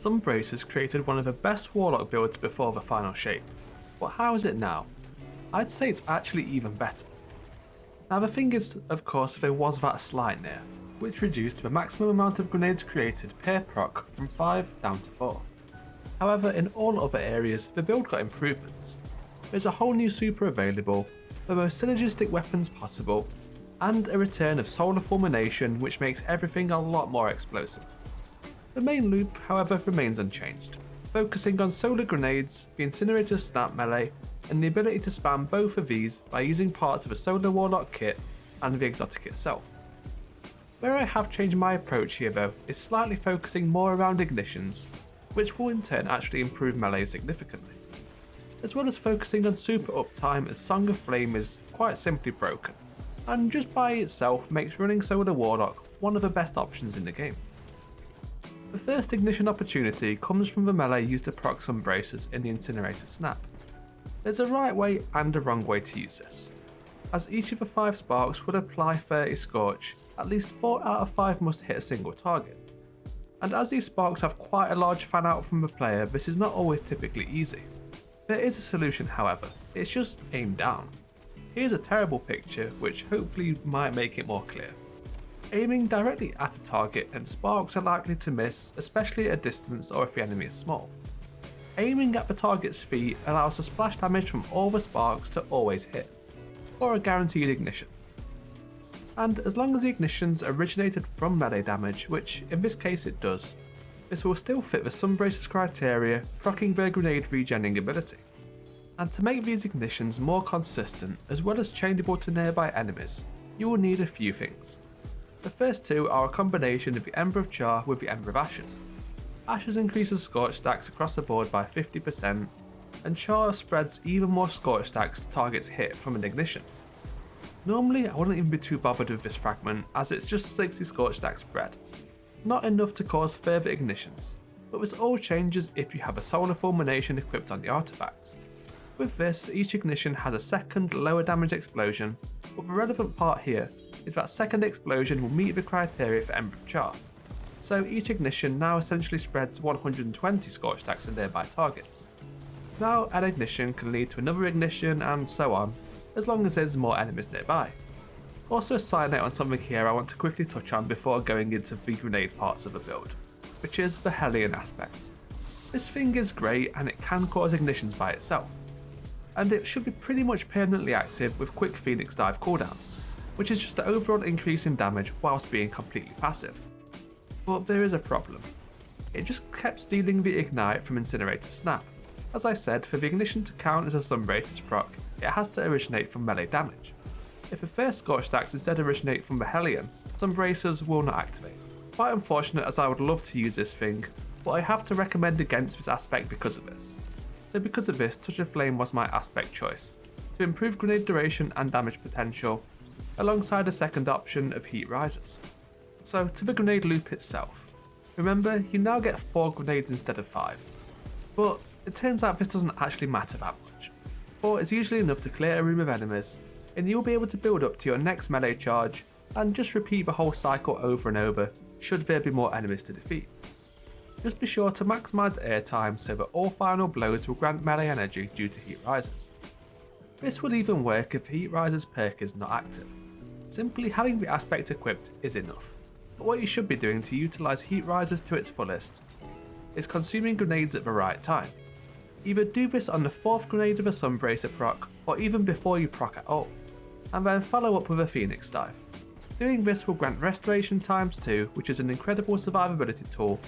Sunbracers created one of the best Warlock builds before the final shape, but how is it now? I'd say it's actually even better. Now the thing is, of course, there was that slight nerf, which reduced the maximum amount of grenades created per proc from 5 down to 4. However, in all other areas, the build got improvements. There's a whole new super available, the most synergistic weapons possible, and a return of solar fulmination which makes everything a lot more explosive. The main loop, however, remains unchanged, focusing on solar grenades, the incinerator snap melee, and the ability to spam both of these by using parts of a solar warlock kit and the exotic itself. Where I have changed my approach here though is slightly focusing more around ignitions, which will in turn actually improve melee significantly, as well as focusing on super uptime as Song of Flame is quite simply broken, and just by itself makes running Solar Warlock one of the best options in the game. The first ignition opportunity comes from the melee used to proc Sunbracers in the Incinerator Snap. There's a right way and a wrong way to use this, as each of the 5 sparks would apply 30 Scorch, at least 4 out of 5 must hit a single target. And as these sparks have quite a large fan out from the player, this is not always typically easy. There is a solution however, it's just aim down. Here's a terrible picture which hopefully might make it more clear. Aiming directly at a target and sparks are likely to miss, especially at a distance or if the enemy is small. Aiming at the target's feet allows the splash damage from all the sparks to always hit, or a guaranteed ignition. And as long as the ignitions originated from melee damage, which in this case it does, this will still fit the Sunbracers criteria, proccing their grenade regenning ability. And to make these ignitions more consistent, as well as changeable to nearby enemies, you will need a few things. The first two are a combination of the Ember of Char with the Ember of Ashes. Ashes increases Scorch stacks across the board by 50%, and Char spreads even more Scorch stacks to targets hit from an ignition. Normally I wouldn't even be too bothered with this fragment as it's just 60 Scorch stack spread, not enough to cause further ignitions, but this all changes if you have a solar fulmination equipped on the artifact. With this, each ignition has a second lower damage explosion, but the relevant part here is that second explosion will meet the criteria for Ember of Char, so each ignition now essentially spreads 120 Scorch stacks to nearby targets. Now an ignition can lead to another ignition and so on, as long as there's more enemies nearby. Also a side note on something here I want to quickly touch on before going into the grenade parts of the build, which is the Hellion aspect. This thing is great and it can cause ignitions by itself, and it should be pretty much permanently active with quick Phoenix dive cooldowns, which is just the overall increase in damage whilst being completely passive. But there is a problem. It just kept stealing the ignite from Incinerator Snap. As I said, for the ignition to count as a Sunbracers proc, it has to originate from melee damage. If the first Scorch stacks instead originate from the Hellion, Sunbracers will not activate. Quite unfortunate as I would love to use this thing, but I have to recommend against this aspect because of this. So because of this, Touch of Flame was my aspect choice, to improve grenade duration and damage potential, alongside a second option of Heat Risers. So to the grenade loop itself. Remember, you now get 4 grenades instead of 5, but it turns out this doesn't actually matter that much. 4 is usually enough to clear a room of enemies, and you'll be able to build up to your next melee charge and just repeat the whole cycle over and over should there be more enemies to defeat. Just be sure to maximise airtime so that all final blows will grant melee energy due to Heat Risers. This would even work if Heat Risers perk is not active. Simply having the aspect equipped is enough, but what you should be doing to utilise Heat Risers to its fullest is consuming grenades at the right time. Either do this on the 4th grenade of a Sunbracer proc, or even before you proc at all, and then follow up with a Phoenix dive. Doing this will grant Restoration ×2, which is an incredible survivability tool,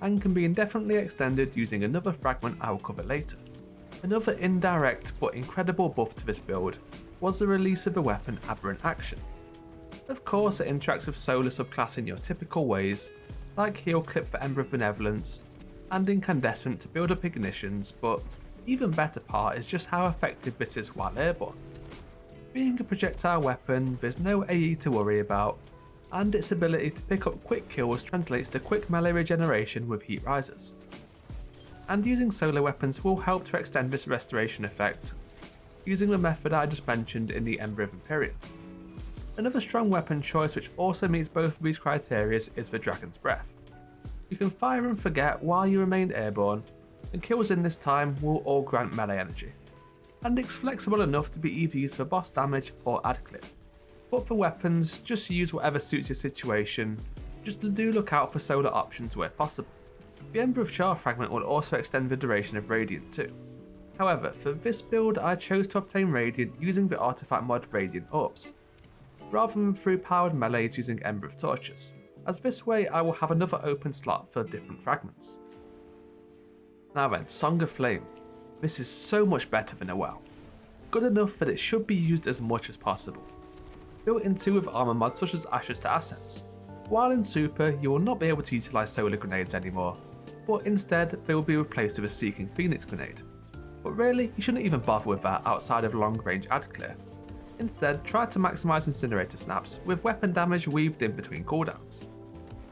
and can be indefinitely extended using another fragment I will cover later. Another indirect but incredible buff to this build was the release of the weapon Aberrant Action. Of course it interacts with Solar subclass in your typical ways, like Heal Clip for Ember of Benevolence, and Incandescent to build up ignitions, but the even better part is just how effective this is while airborne. Being a projectile weapon, there's no AE to worry about, and its ability to pick up quick kills translates to quick melee regeneration with Heat Risers. And using solar weapons will help to extend this restoration effect, using the method I just mentioned in the Ember of Imperium. Another strong weapon choice which also meets both of these criteria is the Dragon's Breath. You can fire and forget while you remain airborne, and kills in this time will all grant melee energy. And it's flexible enough to be either used for boss damage or ad clip. But for weapons, just use whatever suits your situation, just do look out for solar options where possible. The Ember of Char fragment will also extend the duration of Radiant too. However, for this build I chose to obtain Radiant using the artifact mod Radiant Orbs, rather than through powered melees using Ember of Torches, as this way I will have another open slot for different fragments. Now then, Song of Flame. This is so much better than a WoW. Good enough that it should be used as much as possible. Built into with armor mods such as Ashes to Assets. While in Super, you will not be able to utilise solar grenades anymore, but instead they will be replaced with a Seeking Phoenix grenade. But really, you shouldn't even bother with that outside of long range ad clear. Instead, try to maximise incinerator snaps with weapon damage weaved in between cooldowns.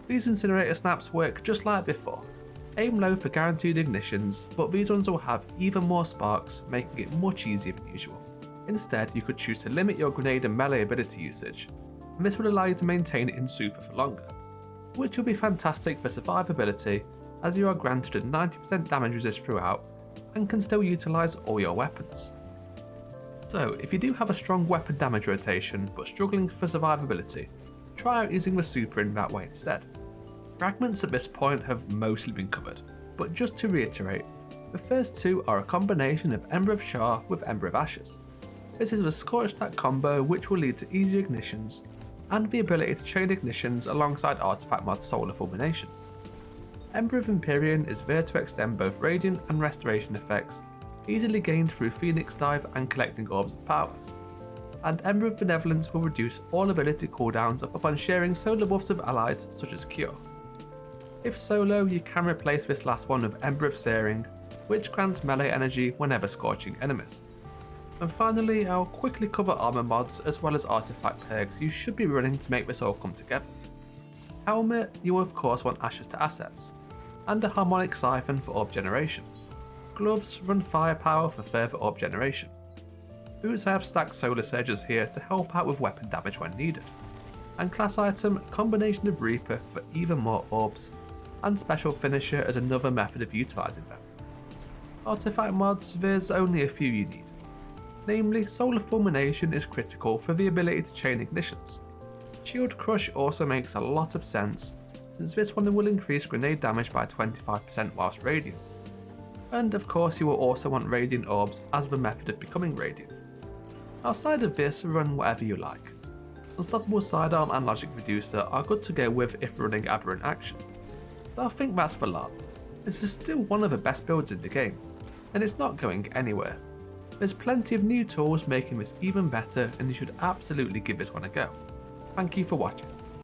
These incinerator snaps work just like before. Aim low for guaranteed ignitions, but these ones will have even more sparks, making it much easier than usual. Instead, you could choose to limit your grenade and melee ability usage, and this will allow you to maintain it in Super for longer, which will be fantastic for survivability as you are granted a 90% damage resist throughout and can still utilise all your weapons. So if you do have a strong weapon damage rotation but struggling for survivability, try out using the Super in that way instead. Fragments at this point have mostly been covered, but just to reiterate, the first two are a combination of Ember of Char with Ember of Ashes. This is the Scorch Stack combo which will lead to easier ignitions, and the ability to chain ignitions alongside artifact mod Solar Fulmination. Ember of Empyrean is there to extend both Radiant and Restoration effects, easily gained through Phoenix Dive and collecting Orbs of Power. And Ember of Benevolence will reduce all ability cooldowns upon sharing solar buffs with allies such as Cure. If solo, you can replace this last one with Ember of Searing, which grants melee energy whenever scorching enemies. And finally, I'll quickly cover armor mods as well as artifact perks you should be running to make this all come together. Helmet, you will of course want Ashes to Assets, and a Harmonic Siphon for orb generation. Gloves run firepower for further orb generation. Boots have stacked solar surges here to help out with weapon damage when needed. And class item, a combination of Reaper for even more orbs, and Special Finisher as another method of utilising them. Artifact mods, there's only a few you need. Namely, Solar Fulmination is critical for the ability to chain ignitions. Shield Crush also makes a lot of sense, since this one will increase grenade damage by 25% whilst Radiant. And of course you will also want Radiant Orbs as the method of becoming Radiant. Outside of this, run whatever you like. Unstoppable Sidearm and Logic Reducer are good to go with if running Aberrant Action. So I think that's the lot. This is still one of the best builds in the game, and it's not going anywhere. There's plenty of new tools making this even better, and you should absolutely give this one a go. Thank you for watching.